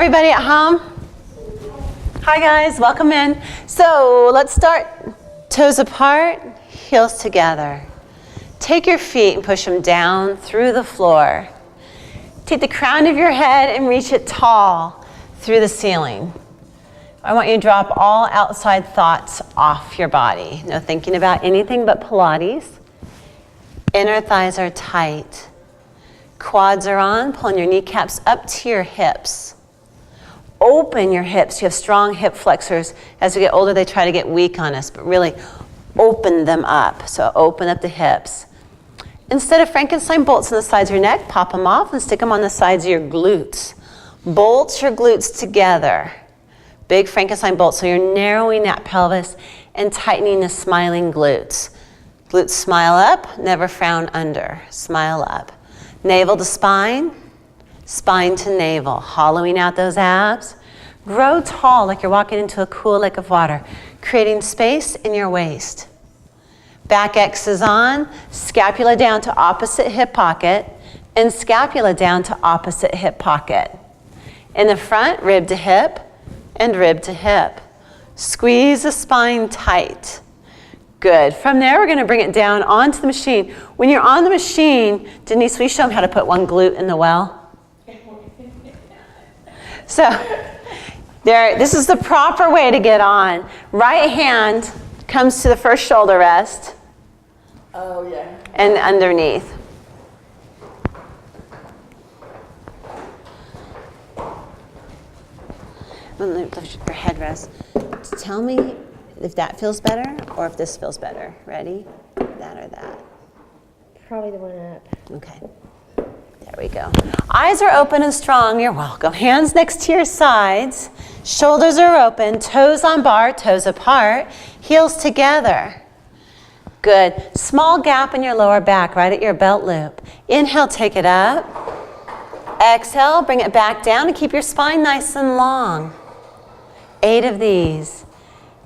everybody at home? Hi guys, welcome in. So let's start. Toes apart, heels together. Take your feet and push them down through the floor. Take the crown of your head and reach it tall through the ceiling. I want you to drop all outside thoughts off your body. No thinking about anything but Pilates. Inner thighs are tight. Quads are on, pulling your kneecaps up to your hips. Open your hips. You have strong hip flexors. As we get older, they try to get weak on us, but really open them up. So open up the hips. Instead of Frankenstein bolts on the sides of your neck, pop them off and stick them on the sides of your glutes. Bolt your glutes together. Big Frankenstein bolts, so you're narrowing that pelvis and tightening the smiling glutes. Glutes smile up, never frown under. Smile up. Navel to spine, spine to navel. Hollowing out those abs. Grow tall like you're walking into a cool lake of water, creating space in your waist. Back X is on, scapula down to opposite hip pocket, and scapula down to opposite hip pocket. In the front, rib to hip, and rib to hip. Squeeze the spine tight. Good. From there, we're going to bring it down onto the machine. When you're on the machine, Denise, will you show them how to put one glute in the well? So, this is the proper way to get on. Right hand comes to the first shoulder rest. Oh, yeah. And underneath. Lift your head rest. Tell me if that feels better or if this feels better. Ready? That or that? Probably the one up. Okay. There we go. Eyes are open and strong. You're welcome. Hands next to your sides. Shoulders are open. Toes on bar, toes apart. Heels together. Good. Small gap in your lower back, right at your belt loop. Inhale, take it up. Exhale, bring it back down and keep your spine nice and long. 8 of these.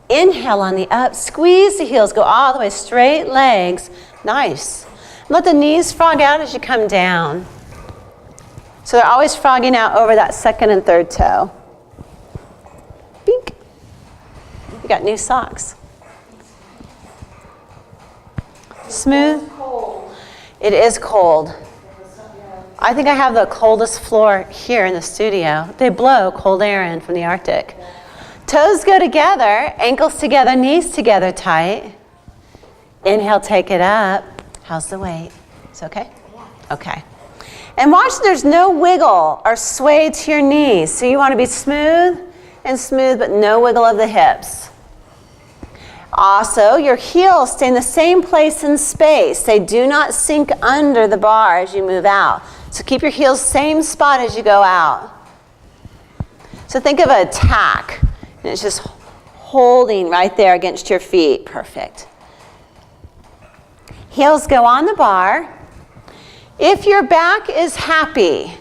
Inhale on the up, squeeze the heels, go all the way, straight legs. Nice. Let the knees frog out as you come down. So they're always frogging out over that second and third toe. Bink. You got new socks. Smooth. It is cold. I think I have the coldest floor here in the studio. They blow cold air in from the Arctic. Toes go together, ankles together, knees together tight. Inhale, take it up. How's the weight? It's okay? Okay. And watch there's no wiggle or sway to your knees. So you want to be smooth, but no wiggle of the hips. Also, your heels stay in the same place in space. They do not sink under the bar as you move out. So keep your heels same spot as you go out. So think of a tack. And it's just holding right there against your feet. Perfect. Heels go on the bar. If your back is happy,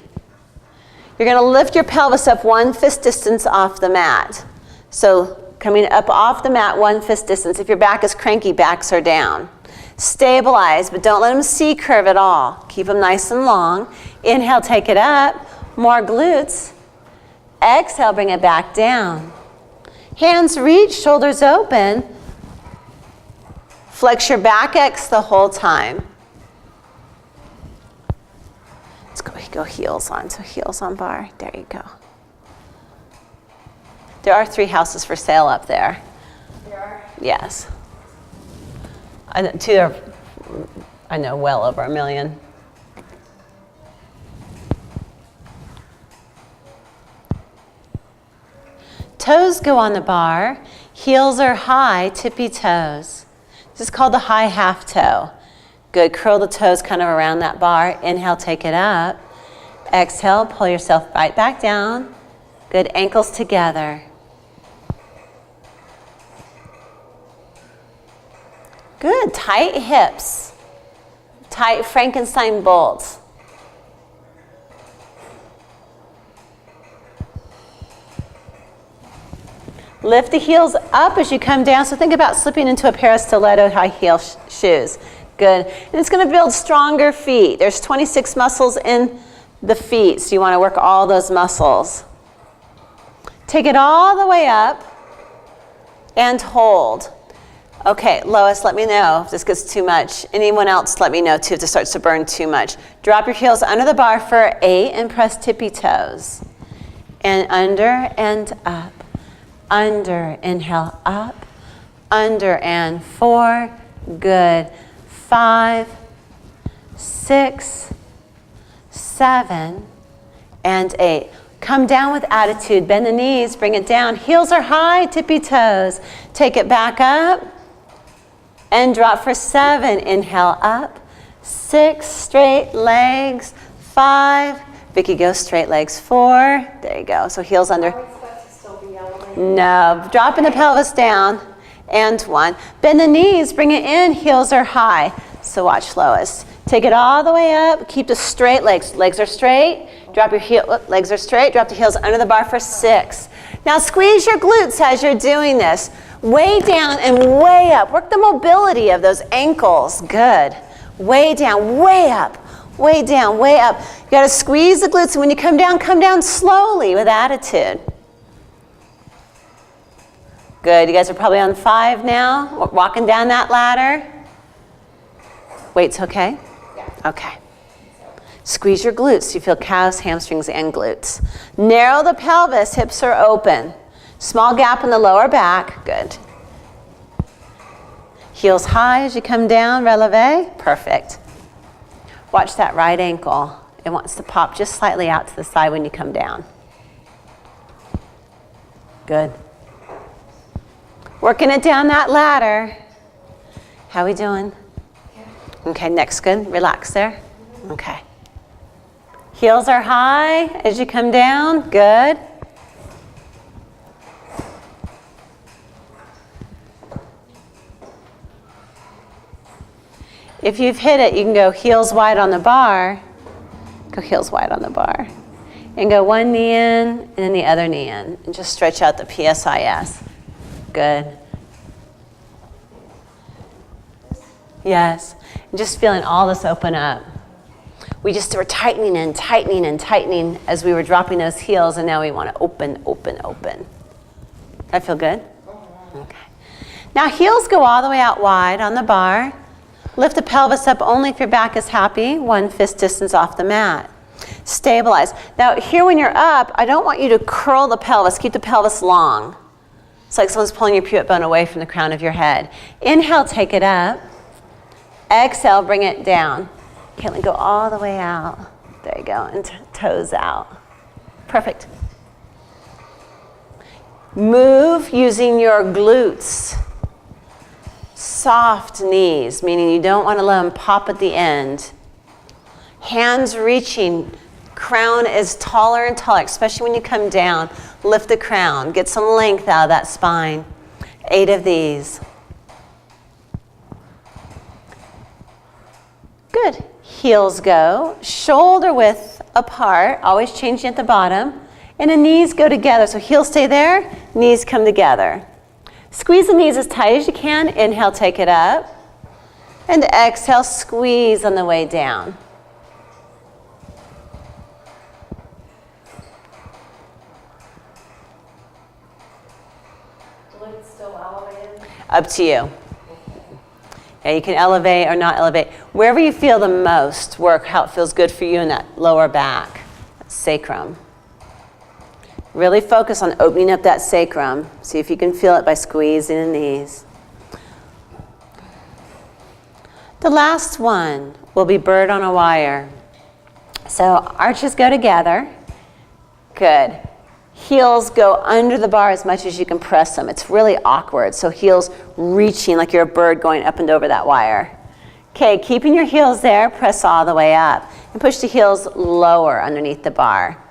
you're going to lift your pelvis up 1 fist distance off the mat. So coming up off the mat 1 fist distance. If your back is cranky, backs are down. Stabilize, but don't let them C-curve at all. Keep them nice and long. Inhale, take it up. More glutes. Exhale, bring it back down. Hands reach, shoulders open. Flex your back X the whole time. Let's go heels on. So heels on bar. There you go. There are 3 houses for sale up there. There are? Yes. Two are, I know, well over $1 million. Toes go on the bar. Heels are high, tippy toes. This is called the high half toe. Good. Curl the toes kind of around that bar. Inhale, take it up. Exhale, pull yourself right back down. Good. Ankles together. Good. Tight hips. Tight Frankenstein bolts. Lift the heels up as you come down. So think about slipping into a pair of stiletto high heel shoes. Good. And it's going to build stronger feet. There's 26 muscles in the feet, so you want to work all those muscles. Take it all the way up and hold. Okay, Lois, let me know if this gets too much. Anyone else, let me know too if this starts to burn too much. Drop your heels under the bar for 8 and press tippy toes. And under and up. Under, inhale, up. Under and 4. Good. 5, 6, 7, and 8. Come down with attitude. Bend the knees, bring it down. Heels are high, tippy toes. Take it back up and drop for 7. Inhale up. 6, straight legs. 5. Vicky, go straight legs. 4. There you go. So heels under. Are we supposed to still be elevated? No, dropping the pelvis down. And 1. Bend the knees, bring it in. Heels are high. So watch Lois. Take it all the way up. Keep the straight legs. Legs are straight. Drop your heel. Legs are straight. Drop the heels under the bar for 6. Now squeeze your glutes as you're doing this. Way down and way up. Work the mobility of those ankles. Good. Way down, way up. Way down, way up. You got to squeeze the glutes. And when you come down slowly with attitude. Good. You guys are probably on 5 now. Walking down that ladder. Weight's okay? Yeah. Okay. Squeeze your glutes so you feel calves, hamstrings, and glutes. Narrow the pelvis, hips are open. Small gap in the lower back. Good. Heels high as you come down, releve. Perfect. Watch that right ankle. It wants to pop just slightly out to the side when you come down. Good. Working it down that ladder. How we doing? Okay, next good. Relax there. Okay. Heels are high as you come down. Good. If you've hit it, you can go heels wide on the bar. Go heels wide on the bar. And go one knee in and then the other knee in. And just stretch out the PSIS. Good. Yes. And just feeling all this open up. We just were tightening and tightening and tightening as we were dropping those heels, and now we want to open, open, open. That feel good? Okay. Now heels go all the way out wide on the bar. Lift the pelvis up only if your back is happy, 1 fist distance off the mat. Stabilize. Now here when you're up, I don't want you to curl the pelvis. Keep the pelvis long. It's like someone's pulling your pubic bone away from the crown of your head. Inhale, take it up. Exhale, bring it down. Caitlin, go all the way out. There you go, and toes out. Perfect. Move using your glutes. Soft knees, meaning you don't want to let them pop at the end. Hands reaching. Crown is taller and taller, especially when you come down. Lift the crown. Get some length out of that spine. 8 of these. Good. Heels go. Shoulder width apart. Always changing at the bottom. And the knees go together. So heels stay there. Knees come together. Squeeze the knees as tight as you can. Inhale, take it up. And exhale, squeeze on the way down. Glutes still elevated? Up to you. Yeah, you can elevate or not elevate. Wherever you feel the most, work how it feels good for you in that lower back, sacrum. Really focus on opening up that sacrum. See if you can feel it by squeezing the knees. The last one will be bird on a wire. So arches go together. Good. Heels go under the bar as much as you can press them. It's really awkward. So heels reaching like you're a bird going up and over that wire. Okay, keeping your heels there, press all the way up. And push the heels lower underneath the bar.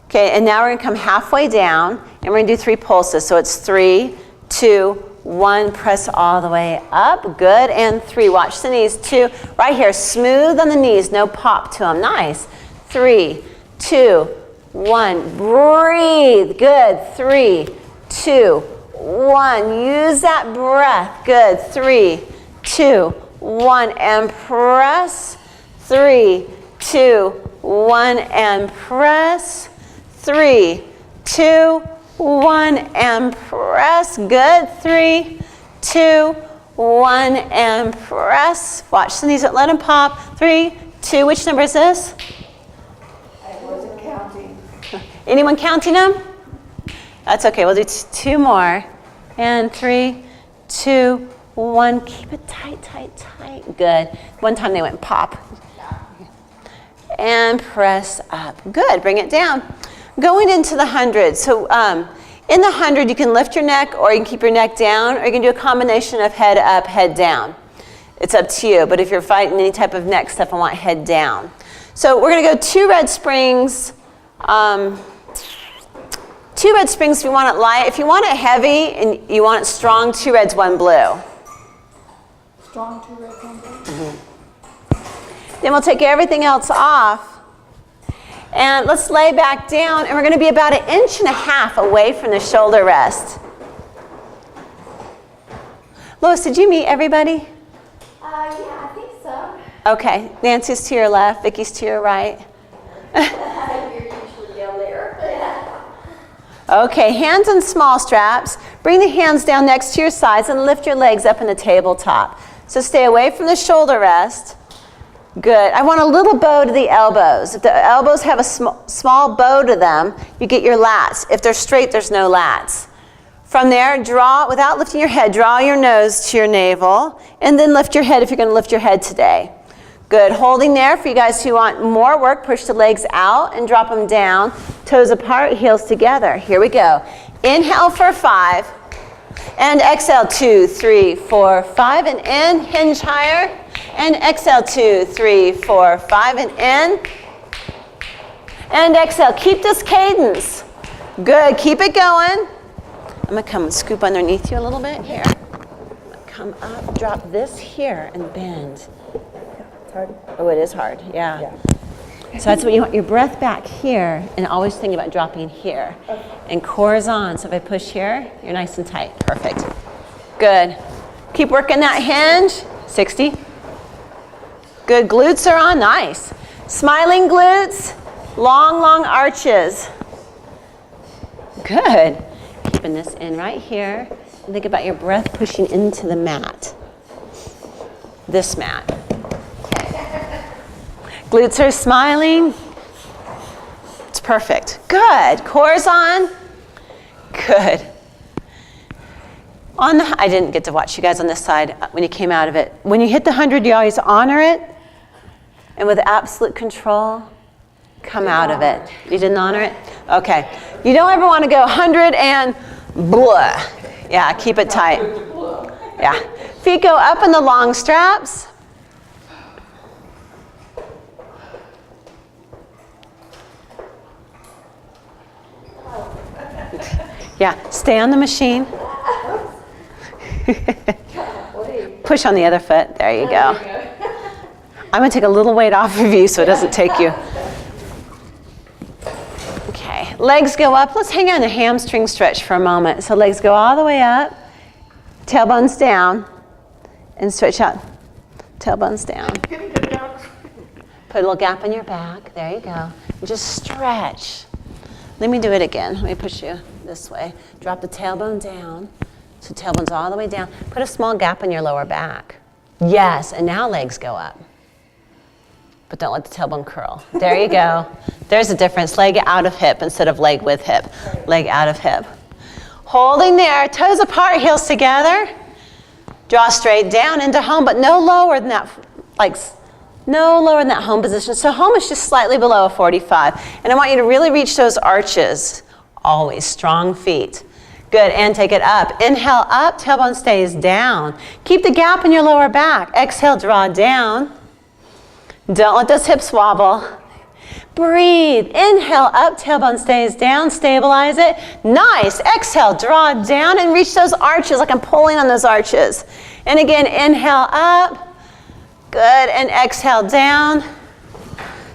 Okay, and now we're going to come halfway down, and we're going to do 3 pulses. So it's 3, 2, 1, press all the way up. Good, and 3. Watch the knees. 2, right here, smooth on the knees, no pop to them. Nice. 3, 2, 1. Breathe. Good. 3, 2, 1. Use that breath. Good. 3, 2, 1, and press. 3, 2, 1, and press. 3, 2, 1, and press. Good. 3, 2, 1, and press. Watch the knees, don't let them pop. 3, 2, which number is this? I wasn't counting. Anyone counting them? That's okay, we'll do 2 more. And 3, 2, 1. Keep it tight, tight, tight. Good. One time they went pop. And press up. Good, bring it down. Going into the 100. So in the 100, you can lift your neck, or you can keep your neck down, or you can do a combination of head up, head down. It's up to you, but if you're fighting any type of neck stuff, I want head down. So we're gonna go 2 red springs. 2 red springs if you want it light. If you want it heavy and you want it strong, 2 reds, 1 blue. Strong 2 reds, 1 blue? Mm-hmm. Then we'll take everything else off. And let's lay back down, and we're going to be about 1.5 inches away from the shoulder rest. Lois, did you meet everybody? Yeah, I think so. Okay, Nancy's to your left, Vicky's to your right. You're usually down there. Okay, hands on small straps. Bring the hands down next to your sides and lift your legs up in the tabletop. So stay away from the shoulder rest. Good. I want a little bow to the elbows. If the elbows have a small bow to them, you get your lats. If they're straight, there's no lats. From there, draw, without lifting your head, draw your nose to your navel, and then lift your head if you're going to lift your head today. Good. Holding there for you guys who want more work, push the legs out and drop them down. Toes apart, heels together. Here we go. Inhale for 5. And exhale, 2, 3, 4, 5, and in, hinge higher. And exhale, 2, 3, 4, 5, and in. And exhale, keep this cadence. Good, keep it going. I'm gonna come and scoop underneath you a little bit here. Come up, drop this here, and bend. It's hard. Oh, it is hard, yeah. So that's what you want, your breath back here, and always thinking about dropping here. And core's on, so if I push here, you're nice and tight. Perfect. Good. Keep working that hinge. 60. Good, glutes are on, nice. Smiling glutes, long, long arches. Good. Keeping this in right here. And think about your breath pushing into the mat. This mat. Glutes are smiling. It's perfect. Good. Core's on. Good. I didn't get to watch you guys on this side when you came out of it. When you hit the 100, you always honor it. And with absolute control, come out of it. You didn't honor it? Okay. You don't ever want to go 100 and blah. Yeah, keep it tight. Yeah. Feet go up in the long straps. Yeah, stay on the machine. Push on the other foot. There you go. I'm going to take a little weight off of you so it doesn't take you. Okay, legs go up. Let's hang on a hamstring stretch for a moment. So legs go all the way up, tailbones down, and stretch out. Tailbones down. Put a little gap in your back. There you go. And just stretch. Let me do it again. Let me push you this way. Drop the tailbone down. So tailbone's all the way down. Put a small gap in your lower back. Yes, and now legs go up. But don't let the tailbone curl. There you go. There's a difference. Leg out of hip instead of leg with hip. Leg out of hip. Holding there, toes apart, heels together. Draw straight down into home, but no lower than that, no lower than that home position. So home is just slightly below a 45. And I want you to really reach those arches. Always strong feet. Good, and take it up. Inhale up, tailbone stays down. Keep the gap in your lower back. Exhale, draw down. Don't let those hips wobble. Breathe. Inhale up, tailbone stays down. Stabilize it. Nice. Exhale, draw down and reach those arches like I'm pulling on those arches. And again, inhale up. Good, and exhale down.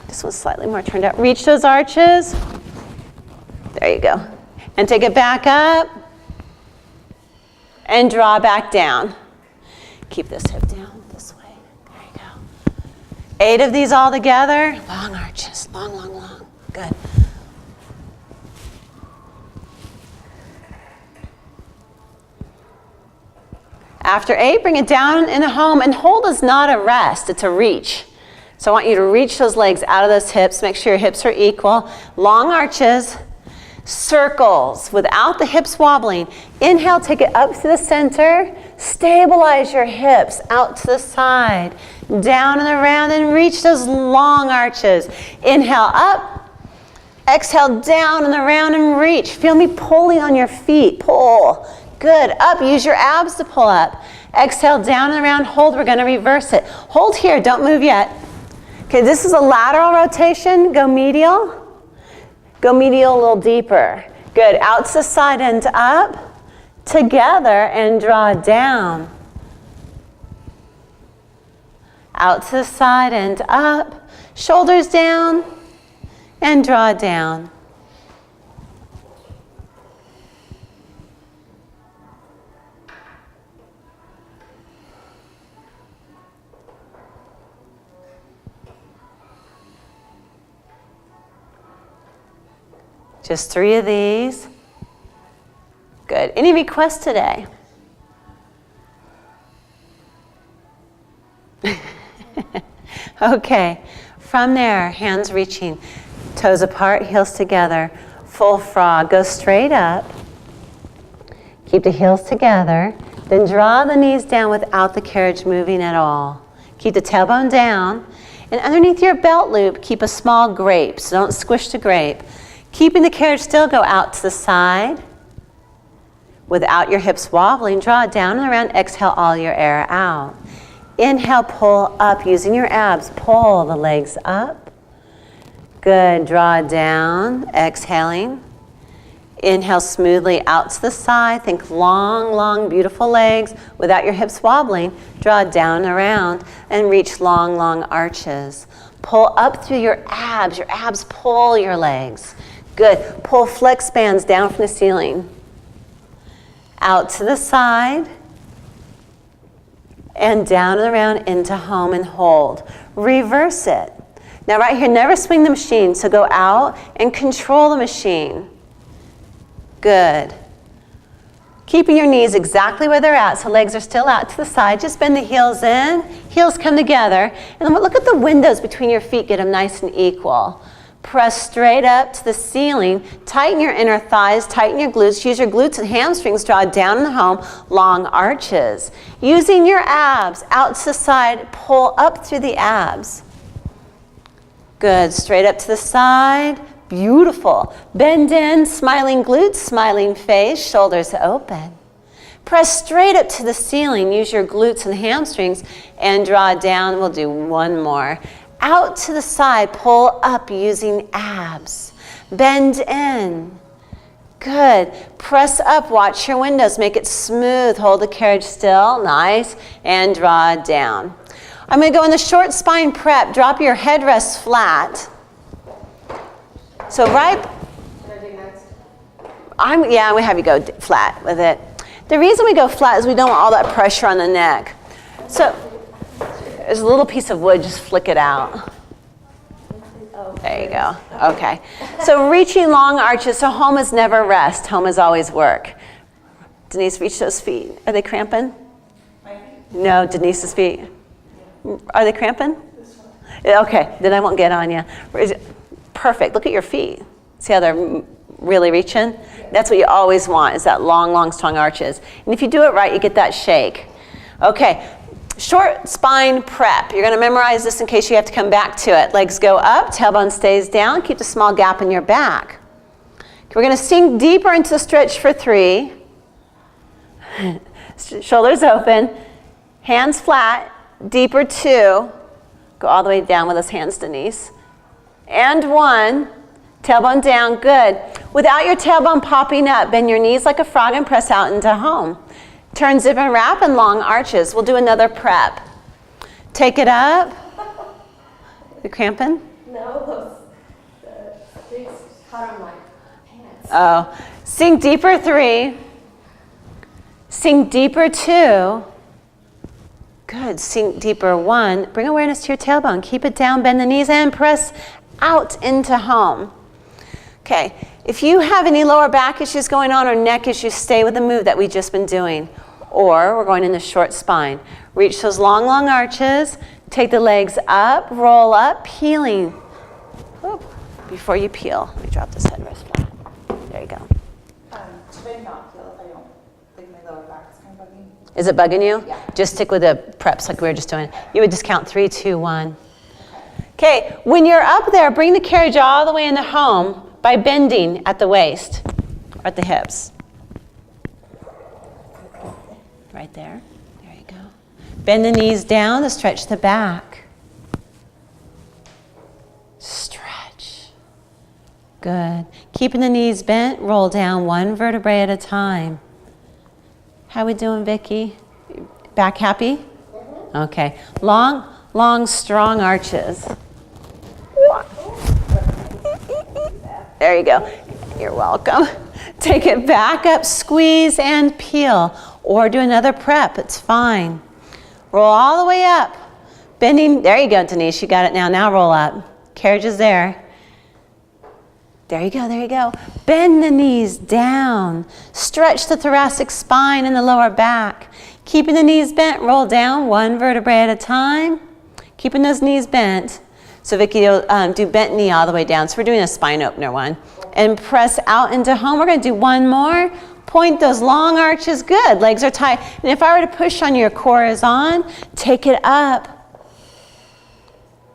This one's slightly more turned out. Reach those arches. There you go. And take it back up. And draw back down. Keep this hip down this way. There you go. 8 of these all together. Long arches. Long, long, long. Good. After 8, bring it down into home, and hold is not a rest, it's a reach. So I want you to reach those legs out of those hips. Make sure your hips are equal. Long arches, circles without the hips wobbling. Inhale, take it up to the center. Stabilize your hips out to the side. Down and around, and reach those long arches. Inhale up. Exhale down and around and reach. Feel me pulling on your feet. Pull. Good. Up. Use your abs to pull up. Exhale down and around. Hold. We're going to reverse it. Hold here. Don't move yet. Okay, this is a lateral rotation. Go medial. Go medial a little deeper. Good. Out to the side and up. Together and draw down. Out to the side and up. Shoulders down and draw down. Just 3 of these. Good. Any requests today? Okay. From there, hands reaching, toes apart, heels together. Full frog. Go straight up. Keep the heels together. Then draw the knees down without the carriage moving at all. Keep the tailbone down. And underneath your belt loop, keep a small grape. So don't squish the grape. Keeping the carriage still, go out to the side. Without your hips wobbling, draw it down and around. Exhale all your air out. Inhale, pull up using your abs. Pull the legs up. Good. Draw down. Exhaling. Inhale smoothly out to the side. Think long, long, beautiful legs. Without your hips wobbling, draw down and around and reach long, long arches. Pull up through your abs. Your abs pull your legs. Good. Pull flex bands down from the ceiling. Out to the side. And down and around into home and hold. Reverse it. Now right here, never swing the machine. So go out and control the machine. Good. Keeping your knees exactly where they're at, so legs are still out to the side. Just bend the heels in. Heels come together. And then look at the windows between your feet. Get them nice and equal. Press straight up to the ceiling. Tighten your inner thighs. Tighten your glutes. Use your glutes and hamstrings. Draw down and home. Long arches. Using your abs out to the side. Pull up through the abs. Good. Straight up to the side. Beautiful. Bend in. Smiling glutes. Smiling face. Shoulders open. Press straight up to the ceiling. Use your glutes and hamstrings and draw down. We'll do one more. Out to the side, pull up using abs. Bend in. Good. Press up, watch your windows, make it smooth. Hold the carriage still, nice, and draw down. I'm going to go in the short spine prep. Drop your headrest flat. So right, Should I do next? yeah, we have you go flat with it. The reason we go flat is we don't want all that pressure on the neck. So there's a little piece of wood, just flick it out. There you go. Okay. So reaching long arches. So home is never rest. Home is always work. Denise, reach those feet. Are they cramping? No, Denise's feet. Are they cramping? Okay, then I won't get on you. Perfect. Look at your feet. See how they're really reaching? That's what you always want, is that long, long, strong arches. And if you do it right, you get that shake. Okay. Short spine prep. You're going to memorize this in case you have to come back to it. Legs go up, tailbone stays down. Keep a small gap in your back. Okay, we're going to sink deeper into the stretch for 3. Shoulders open. Hands flat. Deeper 2. Go all the way down with those hands, Denise. And 1. Tailbone down. Good. Without your tailbone popping up, bend your knees like a frog and press out into home. Turn, zip, and wrap, and long arches. We'll do another prep. Take it up. You cramping? No, the things caught on my pants. Oh. Sink deeper 3. Sink deeper 2. Good. Sink deeper 1. Bring awareness to your tailbone. Keep it down, bend the knees, and press out into home. Okay. If you have any lower back issues going on or neck issues, stay with the move that we've just been doing. or we're going in the short spine. Reach those long, long arches. Take the legs up, roll up, peeling. Whoop. Before you peel, let me drop this headrest flat. There you go. Should I not feel if I don't think my lower back is kind of bugging? Is it bugging you? Yeah. Just stick with the preps like we were just doing. You would just count 3, 2, 1. Okay, when you're up there, bring the carriage all the way into home by bending at the waist or at the hips. Right there. There you go. Bend the knees down to stretch the back. Stretch. Good. Keeping the knees bent, roll down one vertebrae at a time. How we doing, Vicki? Back happy? Okay. Long, long, strong arches. There you go. You're welcome. Take it back up, squeeze and peel. Or do another prep, it's fine. Roll all the way up. Bending, there you go, Denise, you got it now. Now roll up. Carriage is there. There you go, there you go. Bend the knees down. Stretch the thoracic spine and the lower back. Keeping the knees bent, roll down one vertebrae at a time. Keeping those knees bent. So Vicki, you'll do bent knee all the way down. So we're doing a spine opener one. And press out into home. We're going to do one more. Point those long arches. Good. Legs are tight. And if I were to push on your core is on, take it up.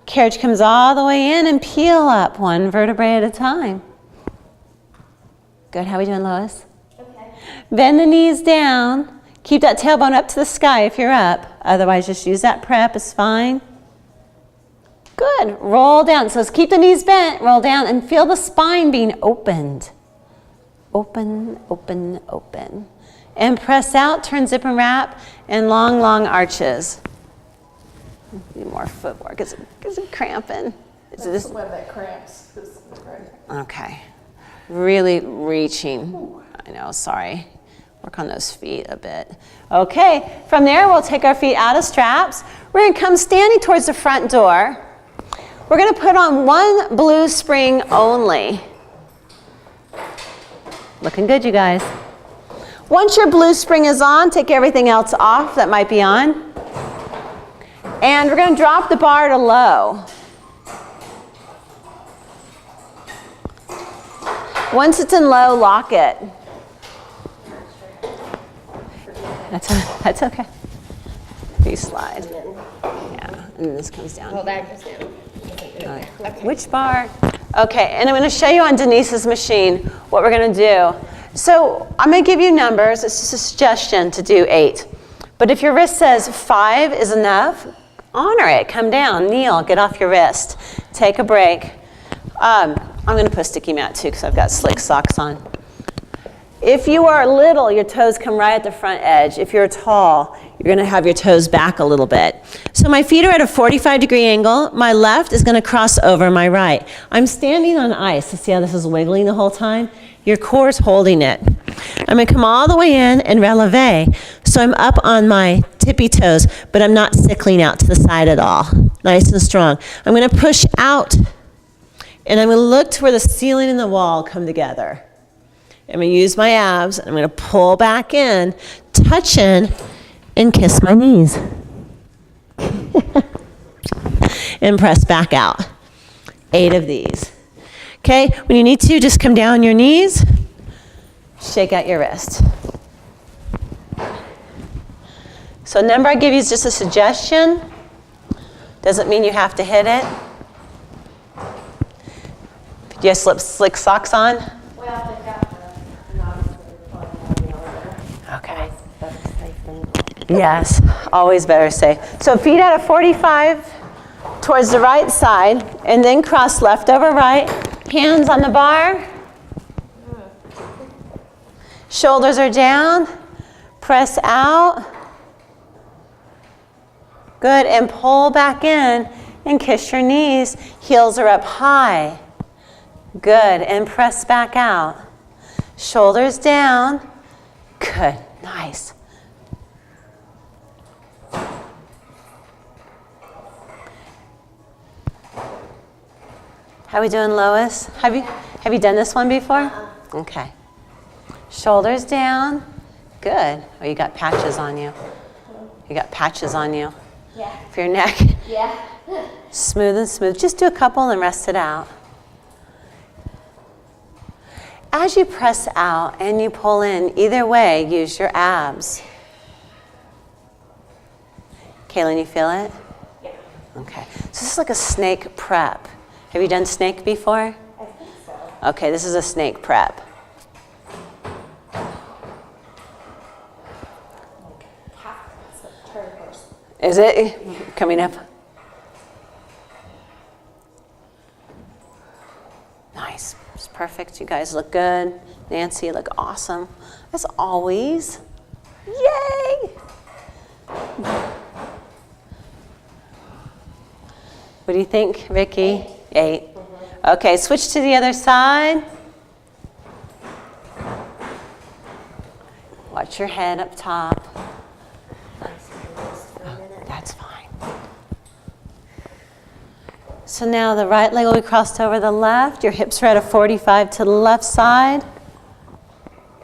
Carriage comes all the way in and peel up one vertebrae at a time. Good. How are we doing, Lois? Okay. Bend the knees down. Keep that tailbone up to the sky if you're up. Otherwise, just use that prep. It's fine. Good. Roll down. So let's keep the knees bent. Roll down and feel the spine being opened. Open, open, open. And press out, turn, zip, and wrap, and long, long arches. Need more footwork. Is it cramping? Is That's this? the one that cramps. Okay. Really reaching. I know, sorry. Work on those feet a bit. Okay, from there we'll take our feet out of straps. We're going to come standing towards the front door. We're going to put on one blue spring only. Looking good, you guys. Once your blue spring is on, take everything else off that might be on. And we're going to drop the bar to low. Once it's in low, lock it. That's okay. You slide. Yeah, and then this comes down. Well, that goes down. Okay. Which bar? Okay, and I'm going to show you on Denise's machine what we're going to do. So I'm going to give you numbers. It's just a suggestion to do 8. But if your wrist says 5 is enough, honor it. Come down, kneel, get off your wrist. Take a break. I'm going to put a sticky mat too because I've got slick socks on. If you are little, your toes come right at the front edge. If you're tall, you're going to have your toes back a little bit. So my feet are at a 45-degree angle. My left is going to cross over my right. I'm standing on ice. So see how this is wiggling the whole time? Your core is holding it. I'm going to come all the way in and releve. So I'm up on my tippy toes, but I'm not sickling out to the side at all. Nice and strong. I'm going to push out, and I'm going to look to where the ceiling and the wall come together. I'm going to use my abs, and I'm going to pull back in, touch in, and kiss my knees. And press back out. 8 of these. Okay, when you need to, just come down on your knees, shake out your wrist. So the number I give you is just a suggestion. Doesn't mean you have to hit it. Do you have slick socks on? Well, they've got the knobs that are pulling out the elevator. Okay. That's safe than Yes, always better safe. So feet at a 45 towards the right side, and then cross left over right. Hands on the bar. Shoulders are down. Press out. Good, and pull back in and kiss your knees. Heels are up high. Good, and press back out. Shoulders down. Good, nice. How we doing, Lois? Have you done this one before? Okay. Shoulders down. Good. Oh, you got patches on you. You got patches on you Yeah. for your neck. Yeah. Smooth and smooth. Just do a couple and rest it out. As you press out and you pull in, either way, use your abs. Kaylin, you feel it? Yeah. Okay. So this is like a snake prep. Have you done snake before? I think so. Okay, this is a snake prep. Turn horse. Is it coming up? Nice. It's perfect. You guys look good. Nancy, you look awesome. As always. Yay! What do you think, Vicky? 8. Okay, switch to the other side. Watch your head up top. That's fine. So now the right leg will be crossed over the left. Your hips are at a 45 to the left side.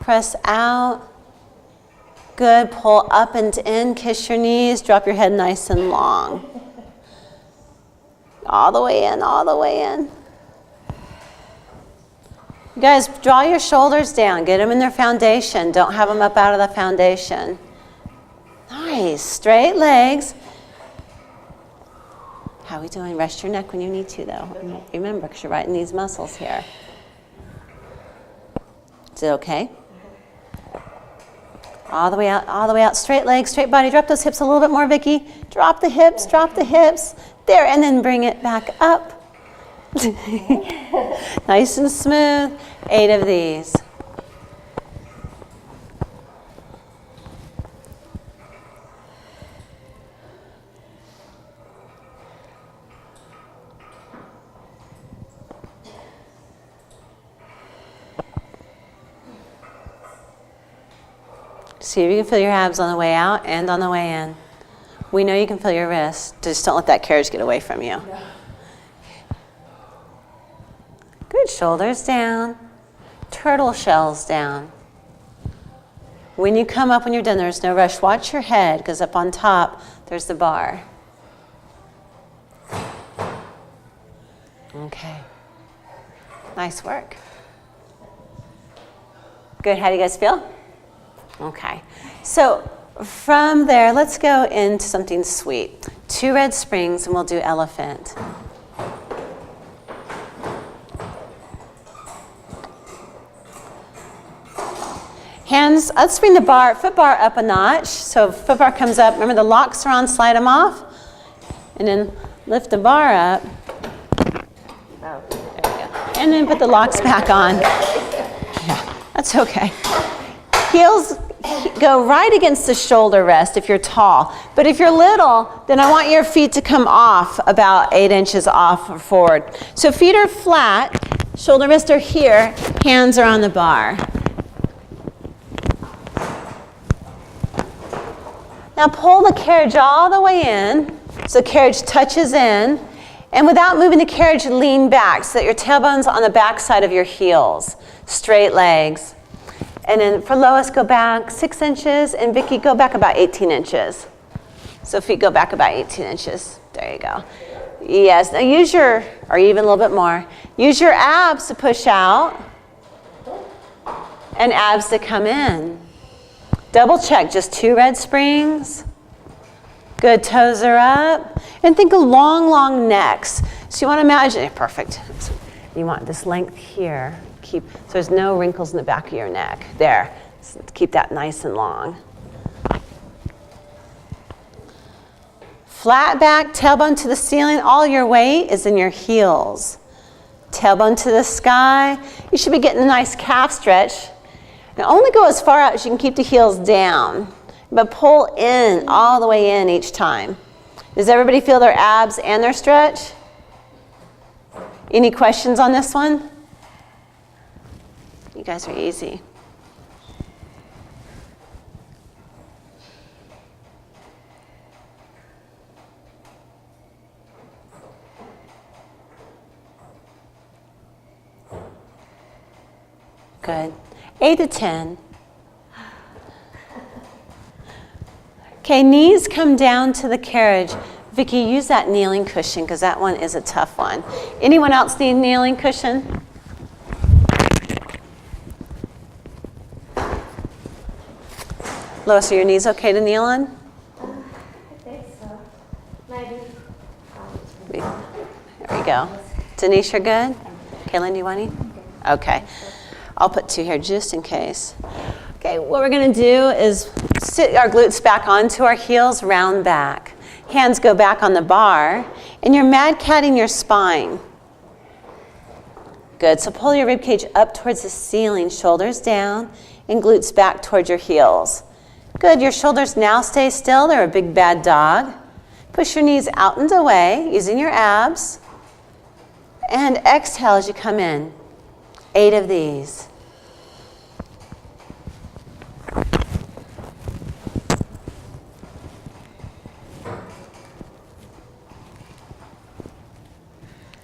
Press out. Good. Pull up and in. Kiss your knees. Drop your head nice and long. All the way in, all the way in. You guys, draw your shoulders down. Get them in their foundation. Don't have them up out of the foundation. Nice. Straight legs. How are we doing? Rest your neck when you need to, though. Remember, because you're right in these muscles here. Is it okay? All the way out, all the way out. Straight legs, straight body. Drop those hips a little bit more, Vicky. Drop the hips, drop the hips. There, and then bring it back up. Nice and smooth. 8 of these. See if you can feel your abs on the way out and on the way in. We know you can feel your wrists. Just don't let that carriage get away from you. No. Good. Shoulders down. Turtle shells down. When you come up, when you're done, there's no rush. Watch your head, because up on top, there's the bar. Okay. Nice work. Good. How do you guys feel? Okay. So from there, let's go into something sweet. 2 red springs, and we'll do elephant. Hands, let's bring the bar, foot bar up a notch. So foot bar comes up. Remember the locks are on, slide them off. And then lift the bar up. Oh, there we go. And then put the locks back on. Yeah, that's okay. Heels go right against the shoulder rest if you're tall. But if you're little, then I want your feet to come off about 8 inches off or forward. So feet are flat, shoulder rests are here, hands are on the bar. Now pull the carriage all the way in, so the carriage touches in, and without moving the carriage, lean back so that your tailbone's on the back side of your heels. Straight legs. And then for Lois, go back 6 inches, and Vicky, go back about 18 inches. So feet go back about 18 inches. There you go. Yes, now use your, or even a little bit more, use your abs to push out, and abs to come in. Double check, just 2 red springs. Good, toes are up. And think of long, long necks. So you want to imagine, perfect. You want this length here. So there's no wrinkles in the back of your neck. There, so keep that nice and long. Flat back, tailbone to the ceiling. All your weight is in your heels. Tailbone to the sky. You should be getting a nice calf stretch. Now only go as far out as you can keep the heels down, but pull in all the way in each time. Does everybody feel their abs and their stretch? Any questions on this one? You guys are easy. Good. 8 to 10. Okay, knees come down to the carriage. Vicki, use that kneeling cushion because that one is a tough one. Anyone else need a kneeling cushion? Lois, are your knees okay to kneel on? I think so. Maybe. There we go. Denise, you're good? Kaylin, do you want any? Okay. I'll put 2 here just in case. Okay, what we're going to do is sit our glutes back onto our heels, round back. Hands go back on the bar, and you're mad catting your spine. Good, so pull your ribcage up towards the ceiling, shoulders down, and glutes back towards your heels. Good, your shoulders now stay still, they're a big bad dog. Push your knees out and away, using your abs. And exhale as you come in. 8 of these.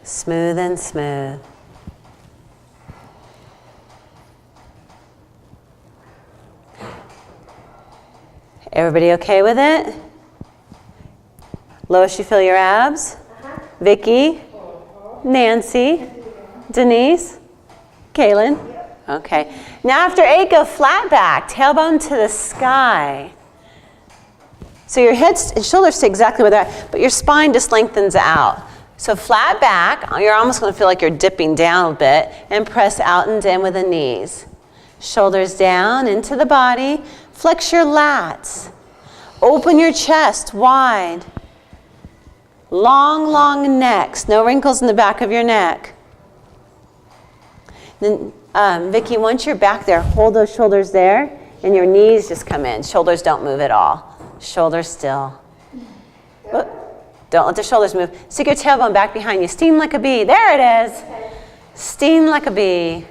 Smooth and smooth. Everybody okay with it? Lois, you feel your abs? Vicki? Nancy? Denise? Kaylin? Okay. Now after 8, go flat back, tailbone to the sky. So your head and shoulders stay exactly where they're at, but your spine just lengthens out. So flat back, you're almost going to feel like you're dipping down a bit, and press out and in with the knees. Shoulders down into the body. Flex your lats. Open your chest wide. Long, long necks. No wrinkles in the back of your neck. Then, Vicki, once you're back there, hold those shoulders there, and your knees just come in. Shoulders don't move at all. Shoulders still. Don't let the shoulders move. Stick your tailbone back behind you. Steam like a bee. There it is. Steam like a bee.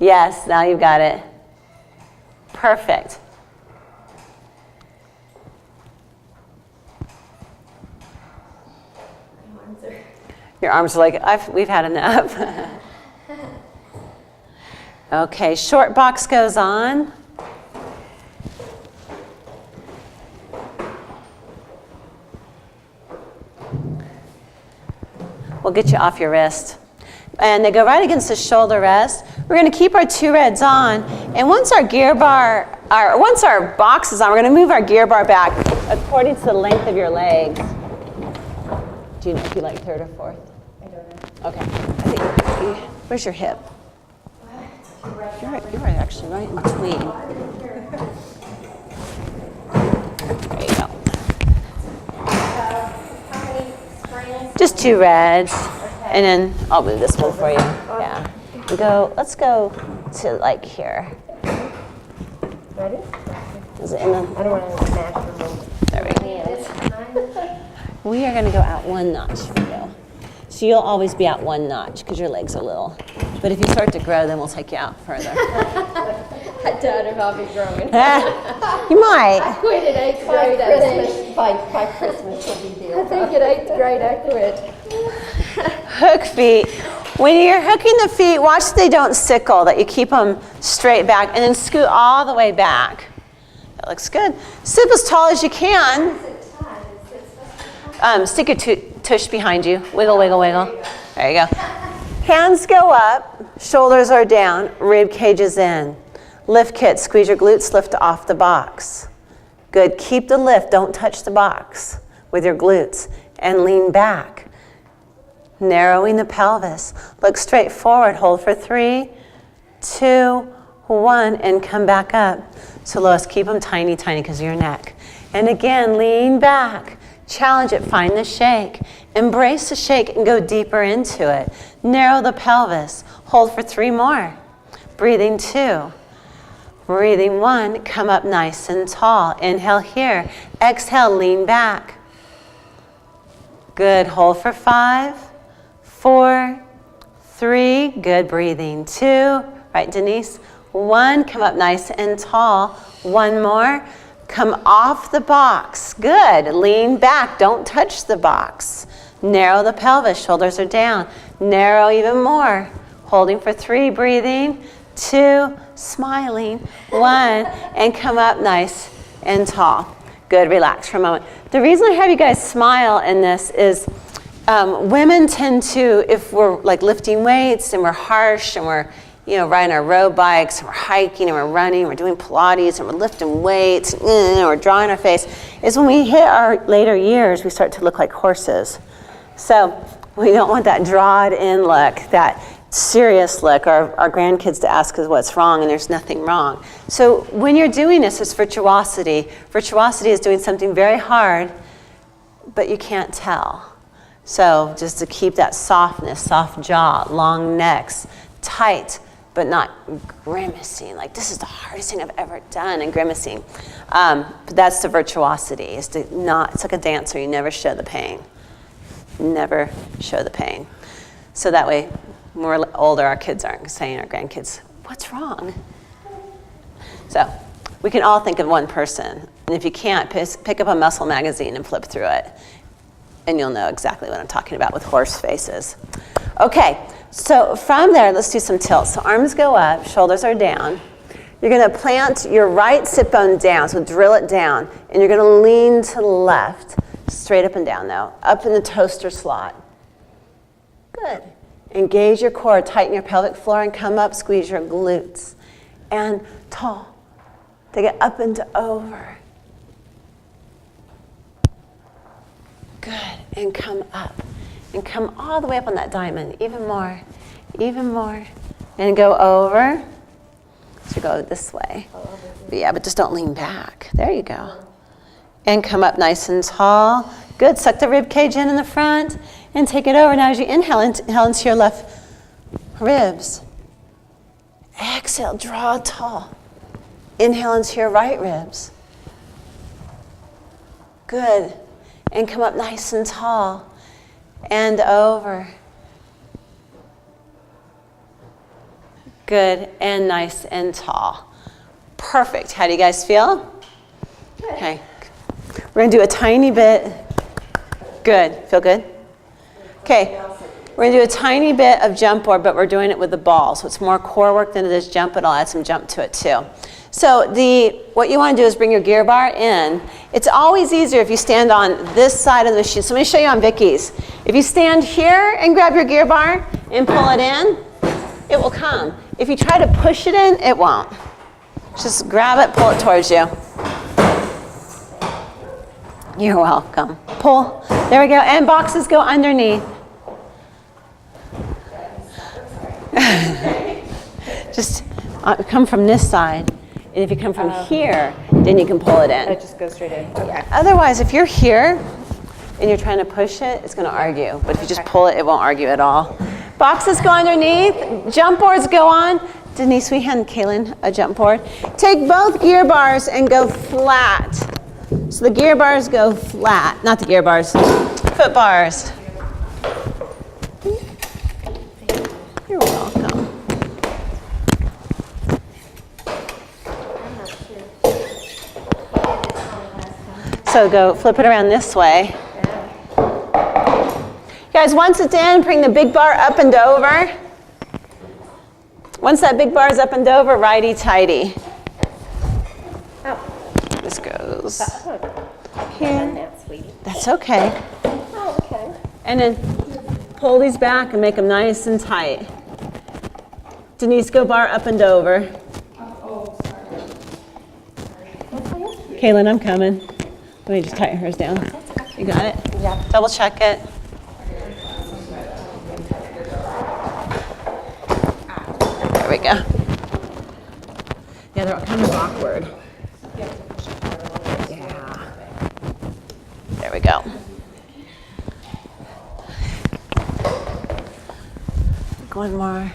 Yes, now you've got it. Perfect. Your arms are like, we've had enough. Okay, short box goes on. We'll get you off your wrist. And they go right against the shoulder rest. We're going to keep our 2 reds on. And once our once our box is on, we're going to move our gear bar back according to the length of your legs. Do you know if you like 3rd or 4th? I don't know. Okay. Where's your hip? You're actually right in between. There you go. How many springs? Just 2 reds. And then I'll move this one for you. Yeah. Let's go to like here. Ready? Is it in the, I don't want to smash your move. there we go. We are going to go out 1 notch for you. So you'll always be out 1 notch because your legs are little. But if you start to grow, then we'll take you out further. I doubt if I'll be growing. You might. I quit at 8th grade. By Christmas will be here. I think at 8th grade I quit. Hook feet. When you're hooking the feet, watch that they don't sickle, that you keep them straight back, and then scoot all the way back. That looks good. Sit as tall as you can. Stick your tush behind you. Wiggle, wiggle, wiggle. There you go. Hands go up, shoulders are down, rib cage is in. Lift kit, squeeze your glutes, lift off the box. Good, keep the lift, don't touch the box with your glutes, and lean back. Narrowing the pelvis. Look straight forward, hold for 3, 2, 1, and come back up. So Lois, keep them tiny, tiny because of your neck. And again, lean back. Challenge it, find the shake. Embrace the shake and go deeper into it. Narrow the pelvis. Hold for 3 more. Breathing 2. Breathing 1, come up nice and tall. Inhale here. Exhale, lean back. Good, hold for 5, 4, 3. Good, breathing 2. Right, Denise? 1, come up nice and tall. 1 more. Come off the box. Good. Lean back. Don't touch the box. Narrow the pelvis. Shoulders are down. Narrow even more. Holding for 3. Breathing. 2, smiling, 1, and come up nice and tall. Good, relax for a moment. The reason I have you guys smile in this is women tend to, if we're like lifting weights and we're harsh and we're riding our road bikes and we're hiking and we're running, we're doing Pilates and we're lifting weights and we're drawing our face, is when we hit our later years, we start to look like horses. So we don't want that drawed in look, that serious look, our grandkids to ask us what's wrong, and there's nothing wrong. So when you're doing this, it's virtuosity. Virtuosity is doing something very hard, but you can't tell. So just to keep that softness, soft jaw, long necks, tight, but not grimacing. Like, this is the hardest thing I've ever done, and grimacing. But that's the virtuosity, is to not, it's like a dancer, you never show the pain. Never show the pain. So that way, when we're older, our kids aren't saying, our grandkids, what's wrong? So we can all think of one person. And if you can't, pick up a muscle magazine and flip through it. And you'll know exactly what I'm talking about with horse faces. Okay, so from there, let's do some tilts. So arms go up, shoulders are down. You're gonna plant your right sit bone down, so drill it down. And you're gonna lean to the left, straight up and down now, up in the toaster slot. Good. Engage your core, tighten your pelvic floor, and come up, squeeze your glutes. And tall. Take it up and over. Good. And come up. And come all the way up on that diamond. Even more. Even more. And go over. So go this way. But yeah, but just don't lean back. There you go. And come up nice and tall. Good. Suck the rib cage in the front. And take it over. Now as you inhale into your left ribs. Exhale, draw tall. Inhale into your right ribs. Good. And come up nice and tall. And over. Good. And nice and tall. Perfect. How do you guys feel? Good. Okay. We're going to do a tiny bit. Good. Feel good? Okay, we're going to do a tiny bit of jump board, but we're doing it with the ball. So it's more core work than it is jump, but I'll add some jump to it too. So what you want to do is bring your gear bar in. It's always easier if you stand on this side of the machine. So let me show you on Vicky's. If you stand here and grab your gear bar and pull it in, it will come. If you try to push it in, it won't. Just grab it, pull it towards you. You're welcome. Pull. There we go. And boxes go underneath. Just come from this side. And if you come from here, then you can pull it in. It just goes straight in. Okay. Otherwise, if you're here and you're trying to push it, it's going to argue. But if you just pull it, it won't argue at all. Boxes go underneath. Jump boards go on. Denise, we hand Kaylin a jump board. Take both gear bars and go flat. So the gear bars go flat. Not the gear bars. Foot bars. You're welcome. So go flip it around this way. Guys, once it's in, bring the big bar up and over. Once that big bar is up and over, righty-tighty. This goes here. That's okay. Oh, okay. And then pull these back and make them nice and tight. Denise, go bar up and over. Kaylin, I'm coming. Let me just tighten hers down. You got it? Yeah. Double check it. There we go. Yeah, they're kind of awkward. Yeah. There we go. One more.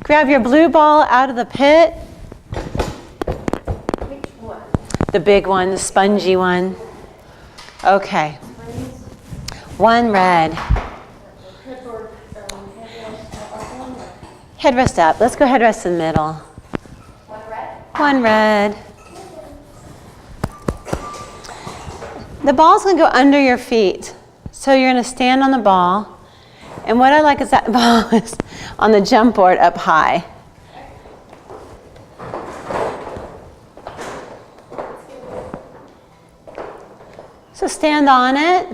Grab your blue ball out of the pit. Which one? The big one, the spongy one. Okay. One red. Headrest up. Let's go headrest in the middle. One red? One red. The ball's going to go under your feet. So you're going to stand on the ball. And what I like is that ball is on the jump board up high. stand on it.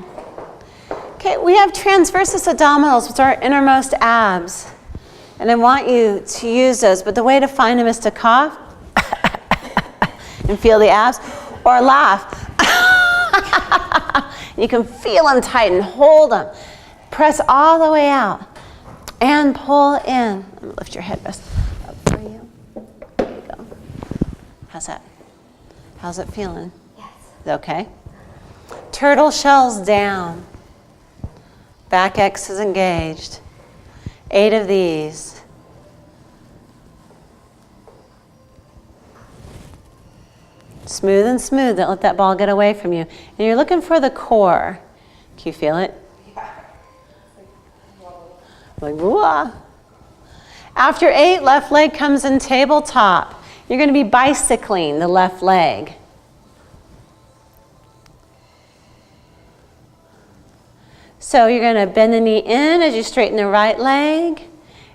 Okay, we have transversus abdominals, which are our innermost abs. And I want you to use those, but the way to find them is to cough and feel the abs, or laugh. You can feel them tighten, hold them. Press all the way out and pull in. Lift your headrest up for you. There you go. How's that? How's it feeling? Yes. Okay. Turtle shells down. Back X is engaged. 8 of these. Smooth and smooth. Don't let that ball get away from you. And you're looking for the core. Can you feel it? Like, whoa. After 8, left leg comes in tabletop. You're going to be bicycling the left leg. So you're going to bend the knee in as you straighten the right leg,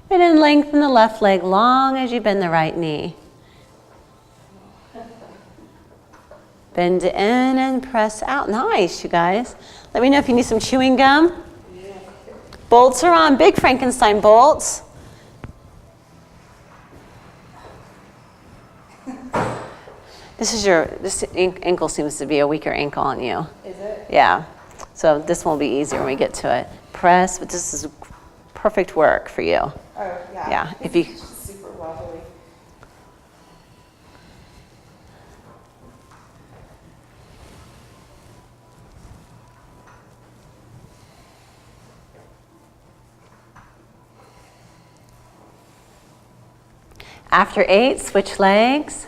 and then lengthen the left leg long as you bend the right knee. Bend in and press out. Nice, you guys. Let me know if you need some chewing gum. Bolts are on, big Frankenstein bolts. This ankle seems to be a weaker ankle on you. Is it? Yeah. So this will be easier when we get to it. Press, but this is perfect work for you. Oh, yeah. Yeah, if you- It's just super wobbly. After 8, switch legs.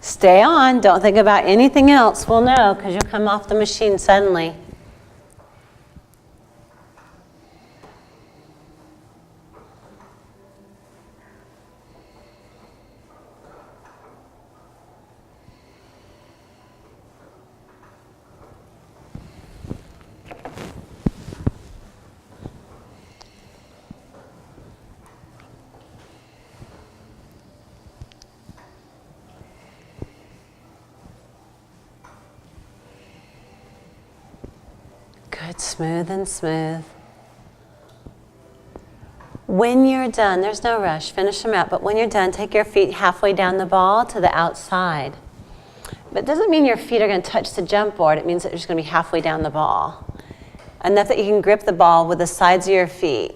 Stay on, don't think about anything else. We'll know because you'll come off the machine suddenly. Good, smooth and smooth. When you're done, there's no rush, finish them out, but when you're done, take your feet halfway down the ball to the outside. But it doesn't mean your feet are going to touch the jump board, it means that you're just going to be halfway down the ball. Enough that you can grip the ball with the sides of your feet.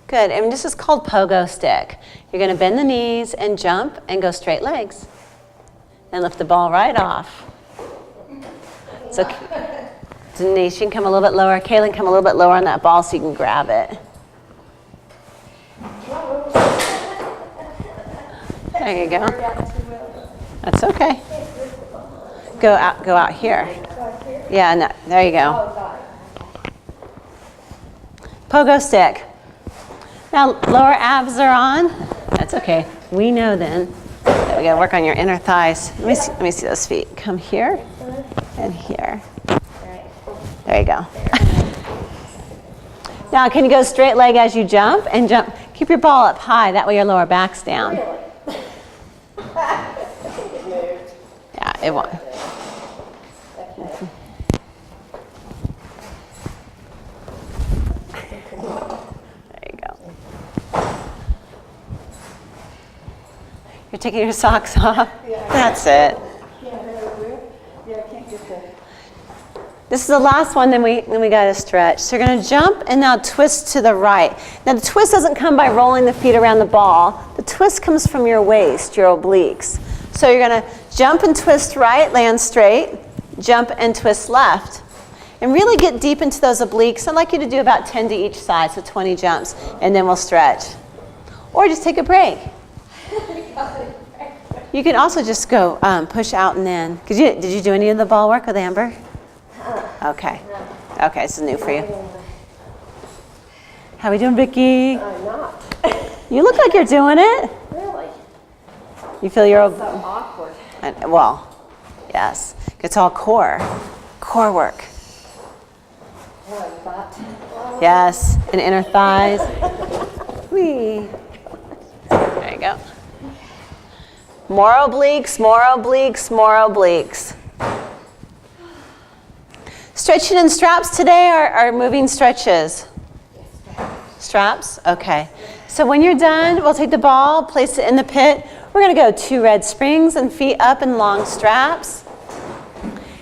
Good, and this is called pogo stick. You're going to bend the knees and jump and go straight legs. And lift the ball right off. So Denise, you can come a little bit lower. Kaylin, come a little bit lower on that ball so you can grab it. There you go. That's okay. Go out here. Yeah, no, there you go. Pogo stick. Now lower abs are on. That's okay. We know then that we gotta work on your inner thighs. Let me see those feet. Come here and here. There you go. Now, can you go straight leg as you jump and jump? Keep your ball up high. That way your lower back's down. Yeah, it won't. There you go. You're taking your socks off? That's it. This is the last one, then we got to stretch. So you're going to jump and now twist to the right. Now the twist doesn't come by rolling the feet around the ball. The twist comes from your waist, your obliques. So you're going to jump and twist right, land straight, jump and twist left. And really get deep into those obliques. I'd like you to do about 10 to each side, so 20 jumps, and then we'll stretch. Or just take a break. You can also just go push out and in. Did you do any of the ball work with Amber? Okay. Okay, this is new for you. How we doing, Vicki? I'm not. You look like you're doing it. Really? You feel you're So awkward. well, yes. It's all core work. Like that. Yes, and inner thighs. Whee. There you go. More obliques, more obliques, more obliques. Stretching and straps today are moving stretches. Straps? Okay. So when you're done, we'll take the ball, place it in the pit. We're going to go 2 red springs and feet up in long straps.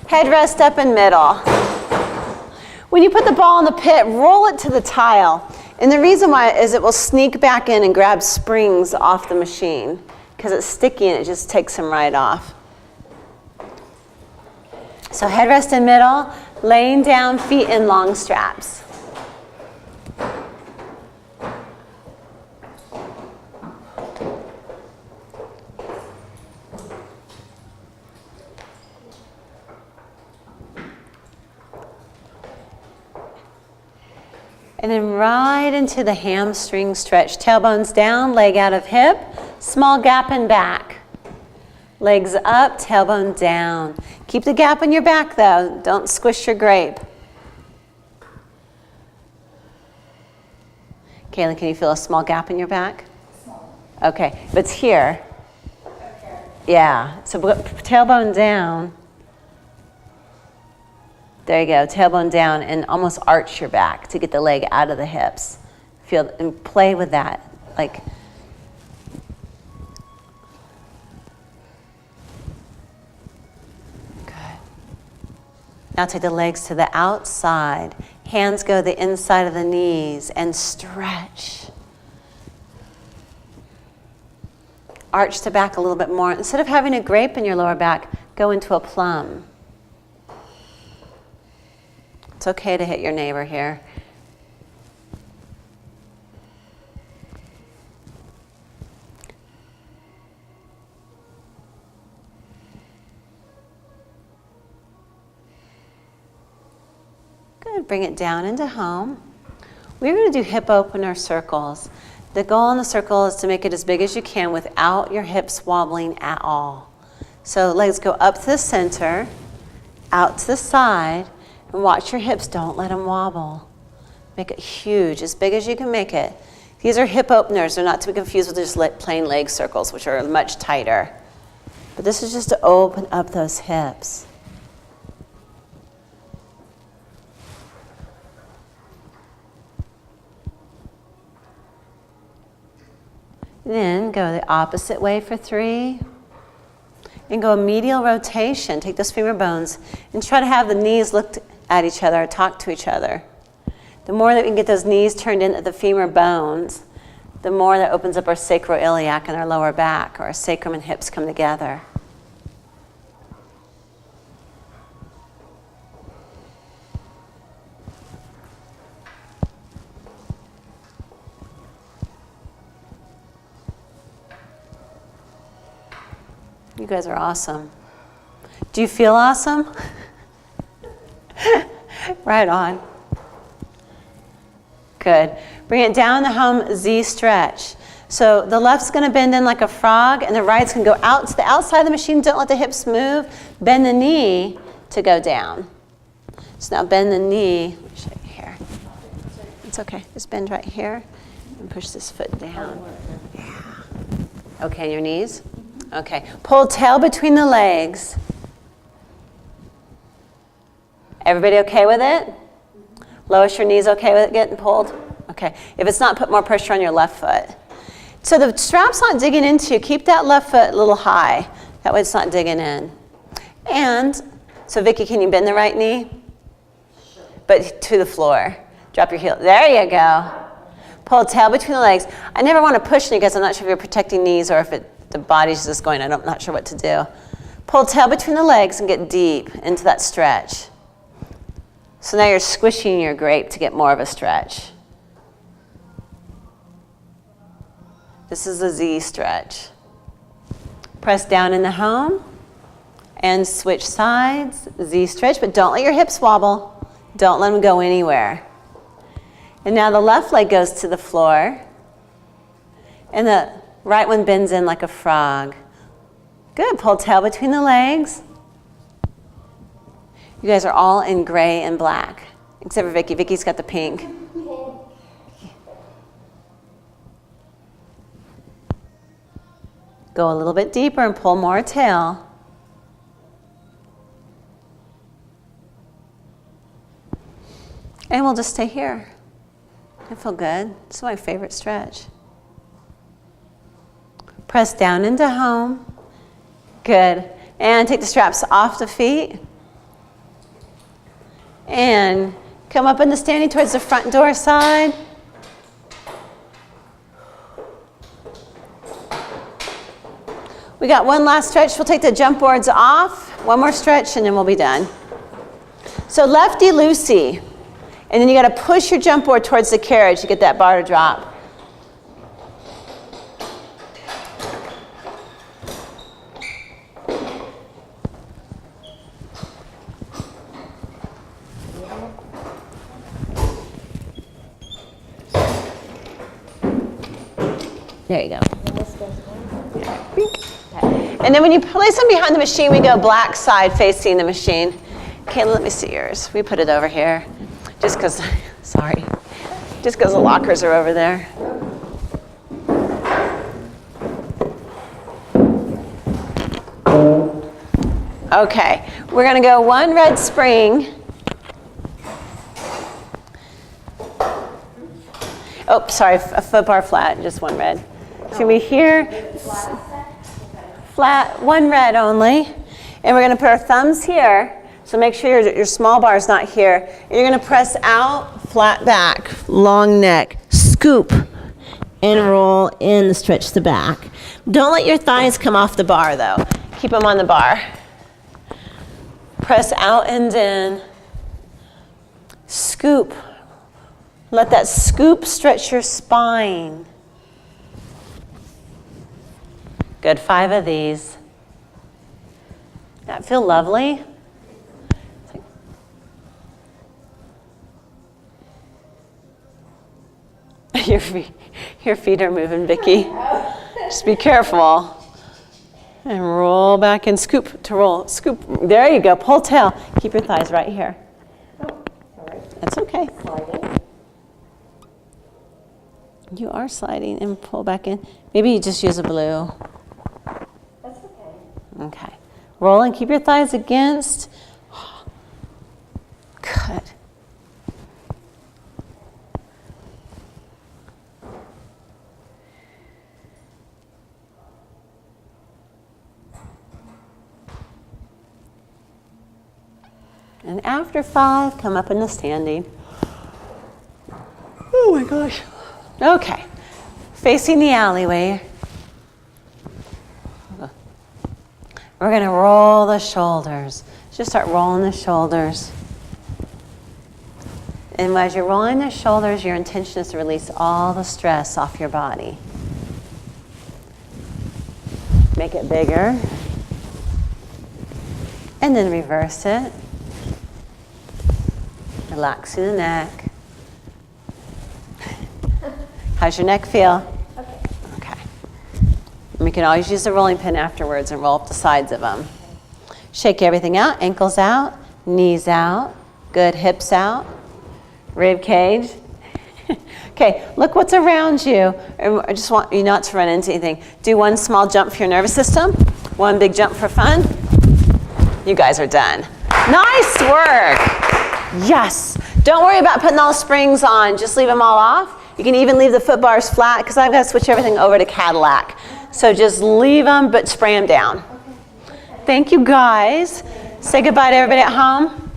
Head rest up in middle. When you put the ball in the pit, roll it to the tile. And the reason why is it will sneak back in and grab springs off the machine because it's sticky and it just takes them right off. So head rest in middle, laying down, feet in long straps. And then right into the hamstring stretch. Tailbones down, leg out of hip, small gap in back. Legs up, tailbone down. Keep the gap in your back though. Don't squish your grape. Kaylin, can you feel a small gap in your back? Small. Okay, but it's here. Okay. Yeah, so tailbone down. There you go, tailbone down and almost arch your back to get the leg out of the hips. Feel and play with that. Like good. Now take the legs to the outside. Hands go the inside of the knees and stretch. Arch the back a little bit more. Instead of having a grape in your lower back, go into a plum. It's okay to hit your neighbor here. Good, bring it down into home. We're going to do hip opener circles. The goal in the circle is to make it as big as you can without your hips wobbling at all. So legs go up to the center, out to the side, and watch your hips, don't let them wobble. Make it huge, as big as you can make it. These are hip openers. They're not to be confused with just plain leg circles, which are much tighter. But this is just to open up those hips. Then go the opposite way for 3. And go a medial rotation. Take those femur bones and try to have the knees look at each other or talk to each other. The more that we can get those knees turned into the femur bones, the more that opens up our sacroiliac and our lower back, or our sacrum and hips come together. You guys are awesome. Do you feel awesome? Right on. Good. Bring it down to home, Z stretch. So the left's going to bend in like a frog, and the right's going to go out to the outside of the machine. Don't let the hips move. Bend the knee to go down. So now bend the knee. Let me show you here. It's okay. Just bend right here and push this foot down. Yeah. Okay, and your knees? Okay. Pull tail between the legs. Everybody okay with it? Lois, your knees okay with it getting pulled? Okay. If it's not, put more pressure on your left foot. So the strap's not digging into you. Keep that left foot a little high. That way it's not digging in. And, so Vicki, can you bend the right knee? Sure. But to the floor. Drop your heel. There you go. Pull tail between the legs. I never want to push you because I'm not sure if you're protecting knees or if the body's just going, I'm not sure what to do. Pull tail between the legs and get deep into that stretch. So now you're squishing your grape to get more of a stretch. This is a Z stretch. Press down in the home and switch sides, Z stretch, but don't let your hips wobble. Don't let them go anywhere. And now the left leg goes to the floor and the right one bends in like a frog. Good, pull tail between the legs. You guys are all in gray and black, except for Vicki. Vicki's got the pink. Go a little bit deeper and pull more tail. And we'll just stay here. I feel good. This is my favorite stretch. Press down into home. Good. And take the straps off the feet. And come up into standing towards the front door side. We got one last stretch. We'll take the jump boards off. One more stretch and then we'll be done. So lefty-loosey. And then you got to push your jump board towards the carriage to get that bar to drop. There you go. And then when you place them behind the machine, we go black side facing the machine. Okay, let me see yours. We put it over here. Just because, sorry. Just because the lockers are over there. Okay, we're going to go one red spring. Oh, sorry, a foot bar flat, just one red. So we here, flat, one red only. And we're going to put our thumbs here. So make sure your small bar is not here. And you're going to press out, flat back, long neck, scoop, and roll in, stretch the back. Don't let your thighs come off the bar though. Keep them on the bar. Press out and in. Scoop. Let that scoop stretch your spine. Good, 5 of these. That feel lovely? Your feet are moving, Vicki. Just be careful. And roll back and scoop to roll. Scoop. There you go. Pull tail. Keep your thighs right here. That's okay. You are sliding and pull back in. Maybe you just use a blue. That's okay. Okay. Roll and keep your thighs against. Good. And after 5, come up in the standing. Oh my gosh. Okay. Facing the alleyway. We're going to roll the shoulders. Just start rolling the shoulders. And as you're rolling the shoulders, your intention is to release all the stress off your body. Make it bigger. And then reverse it. Relaxing the neck. How's your neck feel? Okay. And we can always use the rolling pin afterwards and roll up the sides of them. Shake everything out. Ankles out. Knees out. Good. Hips out. Rib cage. Okay, look what's around you. I just want you not to run into anything. Do one small jump for your nervous system. One big jump for fun. You guys are done. Nice work. Yes. Don't worry about putting all the springs on. Just leave them all off. You can even leave the foot bars flat because I've got to switch everything over to Cadillac. So just leave them, but spray them down. Thank you, guys. Say goodbye to everybody at home.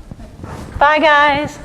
Bye, guys.